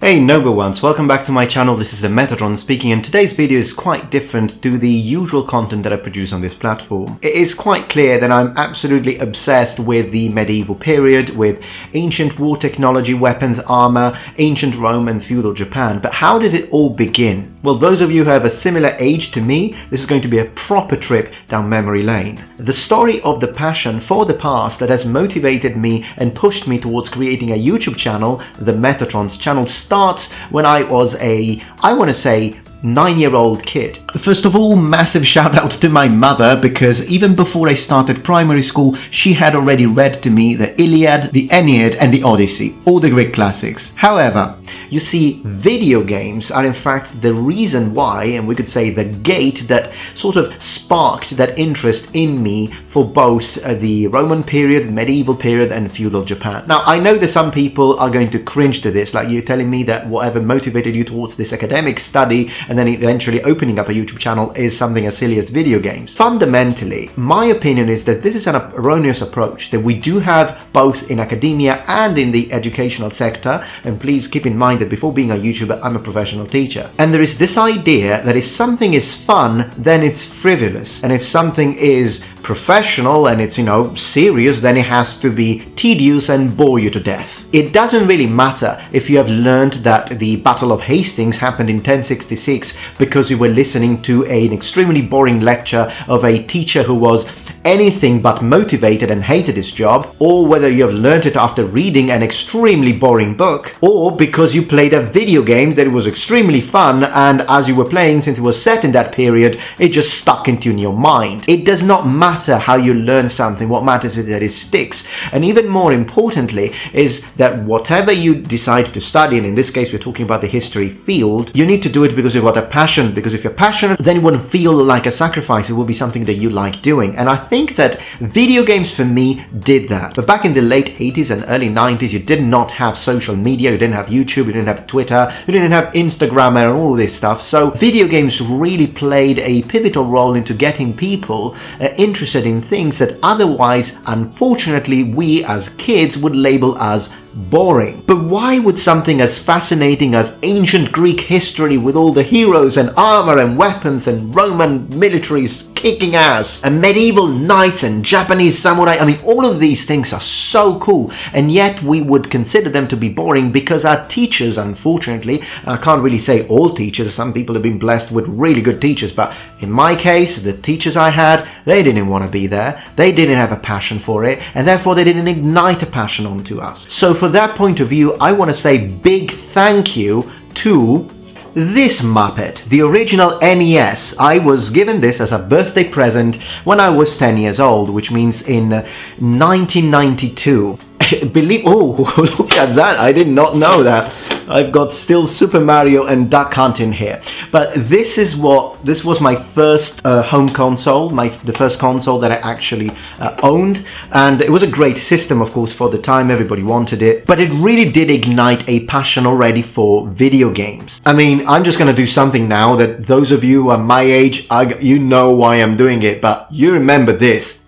Hey noble ones, welcome back to my channel. This is the Metatron speaking, and today's video is quite different to the usual content that I produce on this platform. It is quite clear that I'm absolutely obsessed with the medieval period, with ancient war technology, weapons, armor, ancient Rome and feudal Japan. But how did it all begin? Well, those of you who have a similar age to me, this is going to be a proper trip down memory lane. The story of the passion for the past that has motivated me and pushed me towards creating a YouTube channel, the Metatron's channel, starts when I was I want to say, 9-year-old kid. First of all, massive shout out to my mother, because even before I started primary school, she had already read to me the Iliad, the Aeneid and the Odyssey, all the Greek classics. However, you see, video games are in fact the reason why, and we could say the gate that sort of sparked that interest in me for both the Roman period, the medieval period and feudal Japan. Now, I know that some people are going to cringe to this, like you're telling me that whatever motivated you towards this academic study and then eventually opening up a YouTube channel is something as silly as video games. Fundamentally, my opinion is that this is an erroneous approach that we do have both in academia and in the educational sector, and please keep in mind that before being a YouTuber, I'm a professional teacher. And there is this idea that if something is fun, then it's frivolous, and if something is professional and it's, serious, then it has to be tedious and bore you to death. It doesn't really matter if you have learned that the Battle of Hastings happened in 1066 because you were listening to an extremely boring lecture of a teacher who was anything but motivated and hated his job, or whether you have learned it after reading an extremely boring book, or because you played a video game that was extremely fun, and as you were playing, since it was set in that period, it just stuck into your mind. It does not matter how you learn something, what matters is that it sticks. And even more importantly is that whatever you decide to study, and in this case we're talking about the history field, you need to do it because you've got a passion, because if you're passionate, then it wouldn't feel like a sacrifice, it will be something that you like doing. And I think that video games for me did that. But back in the late 80s and early 90s, you did not have social media, you didn't have YouTube, you didn't have Twitter, you didn't have Instagram and all this stuff. So video games really played a pivotal role into getting people interested in things that otherwise, unfortunately, we as kids would label as boring. But why would something as fascinating as ancient Greek history with all the heroes and armor and weapons and Roman militaries kicking ass and medieval knights and Japanese samurai, all of these things are so cool, and yet we would consider them to be boring because our teachers, unfortunately, I can't really say all teachers, some people have been blessed with really good teachers, but in my case, the teachers I had, they didn't want to be there, they didn't have a passion for it, and therefore they didn't ignite a passion onto us. So for that point of view, I want to say big thank you to this Muppet, the original NES. I was given this as a birthday present when I was 10 years old, which means in 1992. Oh, look at that, I did not know that. I've got still Super Mario and Duck Hunt in here. But this was my first home console, the first console that I actually owned. And it was a great system, of course, for the time, everybody wanted it. But it really did ignite a passion already for video games. I'm just gonna do something now that those of you who are my age, you know why I'm doing it, but you remember this.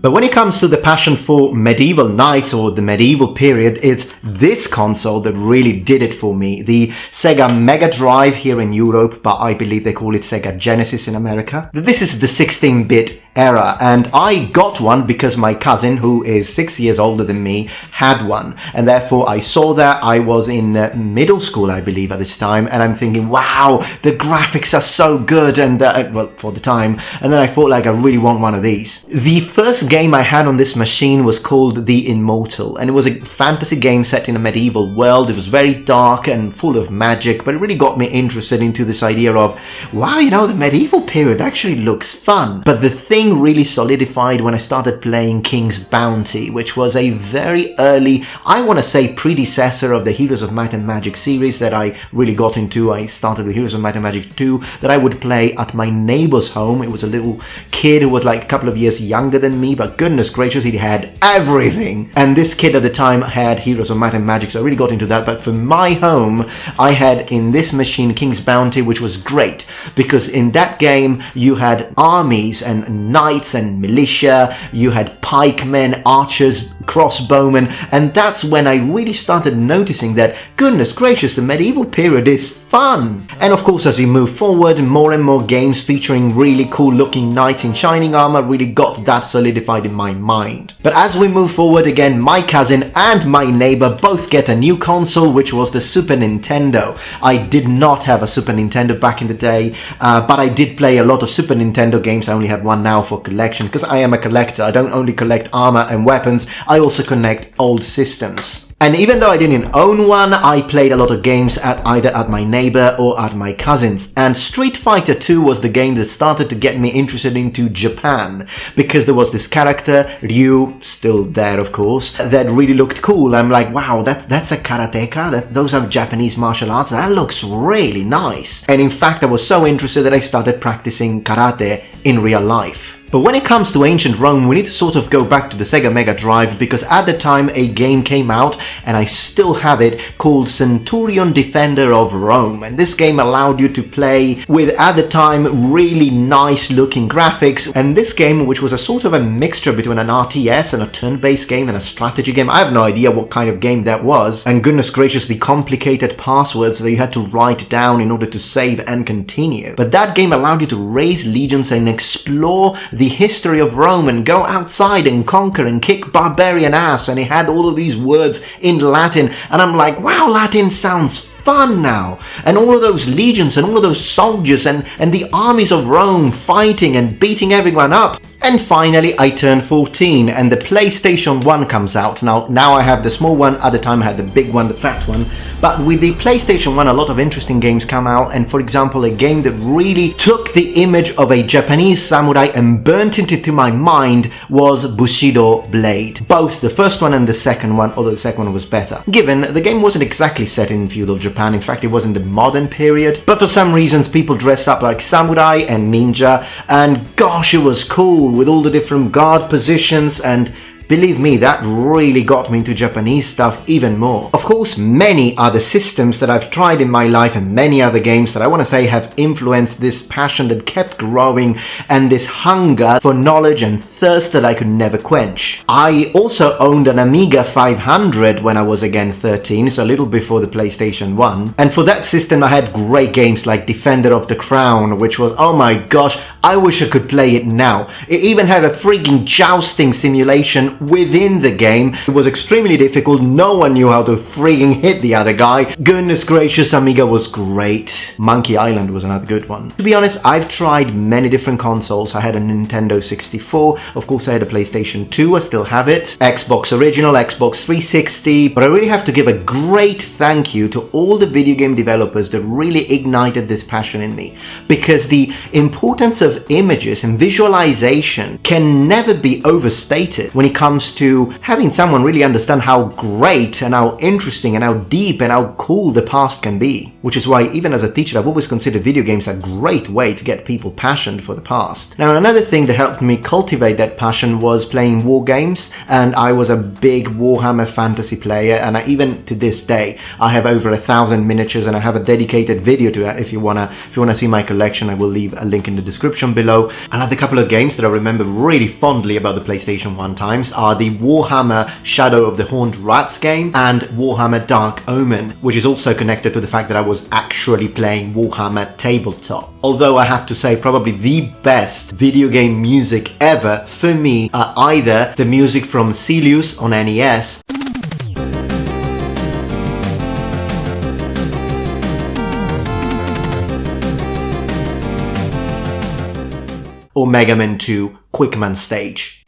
But when it comes to the passion for medieval knights or the medieval period, it's this console that really did it for me. The Sega Mega Drive here in Europe, but I believe they call it Sega Genesis in America. This is the 16-bit era, and I got one because my cousin, who is 6 years older than me, had one. And therefore I saw that. I was in middle school, I believe, at this time, and I'm thinking, wow, the graphics are so good, and well, for the time. And then I thought, like, I really want one of these. The first game I had on this machine was called The Immortal, and it was a fantasy game set in a medieval world. It was very dark and full of magic, but it really got me interested into this idea of, wow, the medieval period actually looks fun. But the thing really solidified when I started playing King's Bounty, which was a very early, I want to say, predecessor of the Heroes of Might and Magic series that I really got into. I started with Heroes of Might and Magic 2 that I would play at my neighbor's home. It was a little kid who was like a couple of years younger than me, but goodness gracious, he had everything. And this kid at the time had Heroes of Might and Magic, so I really got into that. But for my home, I had in this machine King's Bounty, which was great because in that game you had armies and knights and militia, you had pikemen, archers, crossbowmen, and that's when I really started noticing that, goodness gracious, the medieval period is fun. And of course, as you move forward, more and more games featuring really cool looking knights in shining armor really got that solidified in my mind. But as we move forward again, my cousin and my neighbor both get a new console, which was the Super Nintendo. I did not have a Super Nintendo back in the day, but I did play a lot of Super Nintendo games. I only have one now for collection, because I am a collector. I don't only collect armor and weapons, I also collect old systems. And even though I didn't own one, I played a lot of games either at my neighbor or at my cousin's. And Street Fighter 2 was the game that started to get me interested into Japan, because there was this character, Ryu, still there of course, that really looked cool. I'm like, wow, that's a karateka, those are Japanese martial arts, that looks really nice. And in fact, I was so interested that I started practicing karate in real life. But when it comes to ancient Rome, we need to sort of go back to the Sega Mega Drive, because at the time a game came out, and I still have it, called Centurion Defender of Rome. And this game allowed you to play with, at the time, really nice looking graphics. And this game, which was a sort of a mixture between an RTS and a turn-based game and a strategy game, I have no idea what kind of game that was. And goodness gracious, the complicated passwords that you had to write down in order to save and continue. But that game allowed you to raise legions and explore the history of Rome and go outside and conquer and kick barbarian ass, and it had all of these words in Latin, and I'm like, wow, Latin sounds fun now. And all of those legions and all of those soldiers and the armies of Rome fighting and beating everyone up. And finally, I turned 14 and the PlayStation 1 comes out. Now I have the small one, at the time I had the big one, the fat one. But with the PlayStation 1, a lot of interesting games come out, and for example, a game that really took the image of a Japanese samurai and burnt it into my mind was Bushido Blade. Both the first one and the second one, although the second one was better. Given the game wasn't exactly set in feudal Japan, in fact it was in the modern period, but for some reasons people dressed up like samurai and ninja, and gosh, it was cool with all the different guard positions, and believe me, that really got me into Japanese stuff even more. Of course, many other systems that I've tried in my life and many other games that I want to say have influenced this passion that kept growing and this hunger for knowledge and thirst that I could never quench. I also owned an Amiga 500 when I was again 13, so a little before the PlayStation 1. And for that system I had great games like Defender of the Crown, which was, oh my gosh, I wish I could play it now. It even had a freaking jousting simulation within the game. It was extremely difficult, no one knew how to freaking hit the other guy. Goodness gracious, Amiga was great. Monkey Island was another good one. To be honest, I've tried many different consoles. I had a Nintendo 64, of course I had a PlayStation 2, I still have it, Xbox Original, Xbox 360, but I really have to give a great thank you to all the video game developers that really ignited this passion in me, because the importance of images and visualization can never be overstated when it comes to having someone really understand how great and how interesting and how deep and how cool the past can be. Which is why, even as a teacher, I've always considered video games a great way to get people passionate for the past. Now, another thing that helped me cultivate that passion was playing war games, and I was a big Warhammer fantasy player, and even to this day I have over 1,000 miniatures, and I have a dedicated video to it. If you wanna see my collection, I will leave a link in the description below. Another couple of games that I remember really fondly about the PlayStation 1 times are the Warhammer Shadow of the Horned Rats game and Warhammer Dark Omen, which is also connected to the fact that I was actually playing Warhammer tabletop. Although I have to say, probably the best video game music ever for me are either the music from Celius on NES or Mega Man 2 Quickman Stage.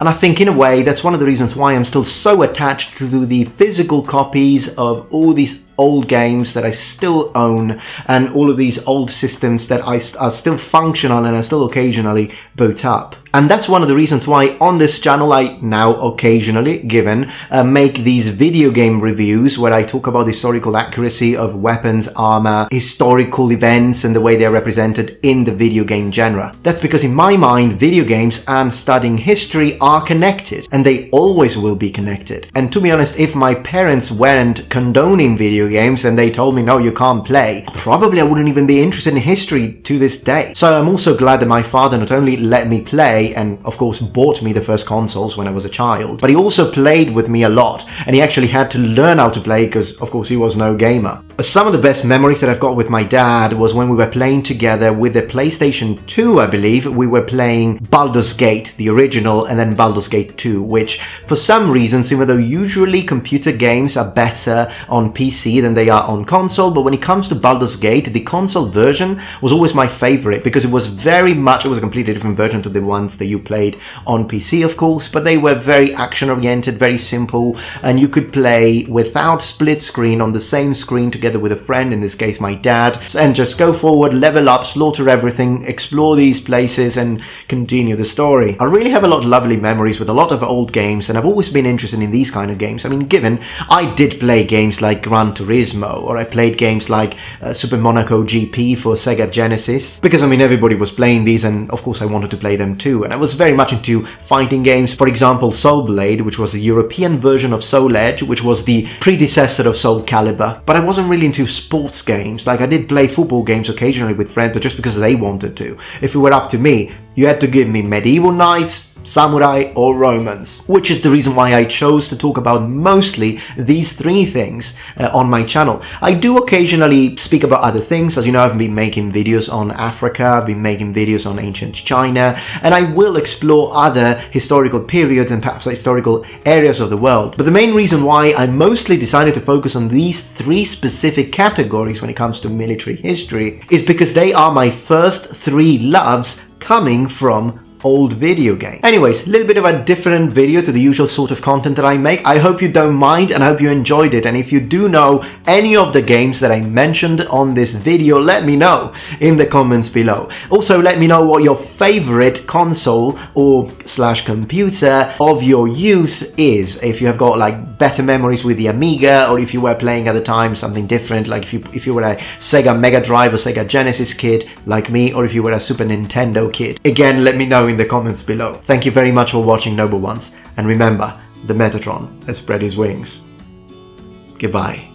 And I think in a way that's one of the reasons why I'm still so attached to the physical copies of all these old games that I still own, and all of these old systems that are still functional and I still occasionally boot up. And that's one of the reasons why on this channel I now occasionally, make these video game reviews where I talk about the historical accuracy of weapons, armor, historical events and the way they're represented in the video game genre. That's because in my mind, video games and studying history are connected, and they always will be connected. And to be honest, if my parents weren't condoning video games and they told me, no, you can't play, probably I wouldn't even be interested in history to this day. So I'm also glad that my father not only let me play and of course bought me the first consoles when I was a child, but he also played with me a lot, and he actually had to learn how to play because of course he was no gamer. Some of the best memories that I've got with my dad was when we were playing together with the PlayStation 2, I believe. We were playing Baldur's Gate, the original, and then Baldur's Gate 2, which for some reasons, even though usually computer games are better on PC than they are on console, but when it comes to Baldur's Gate, the console version was always my favorite because it was a completely different version to the ones that you played on PC, of course, but they were very action-oriented, very simple, and you could play without split screen on the same screen together with a friend, in this case my dad, and just go forward, level up, slaughter everything, explore these places and continue the story. I really have a lot of lovely memories with a lot of old games, and I've always been interested in these kind of games. I mean, given I did play games like Gran Turismo, or I played games like Super Monaco GP for Sega Genesis, because I mean everybody was playing these and of course I wanted to play them too, and I was very much into fighting games. For example, Soul Blade, which was the European version of Soul Edge, which was the predecessor of Soul Calibur. But I wasn't really into sports games. Like, I did play football games occasionally with friends, but just because they wanted to. If it were up to me, you had to give me medieval knights, samurai or Romans, which is the reason why I chose to talk about mostly these three things on my channel. I do occasionally speak about other things. As you know, I've been making videos on Africa, I've been making videos on ancient China, and I will explore other historical periods and perhaps historical areas of the world. But the main reason why I mostly decided to focus on these three specific categories when it comes to military history is because they are my first three loves coming from old video game. Anyways, a little bit of a different video to the usual sort of content that I make. I hope you don't mind and I hope you enjoyed it. And if you do know any of the games that I mentioned on this video, let me know in the comments below. Also, let me know what your favorite console or / computer of your youth is. If you have got like better memories with the Amiga, or if you were playing at the time something different, like if you were a Sega Mega Drive or Sega Genesis kid like me, or if you were a Super Nintendo kid. Again, let me know in the comments below. Thank you very much for watching, noble ones, and remember, the Metatron has spread his wings. Goodbye.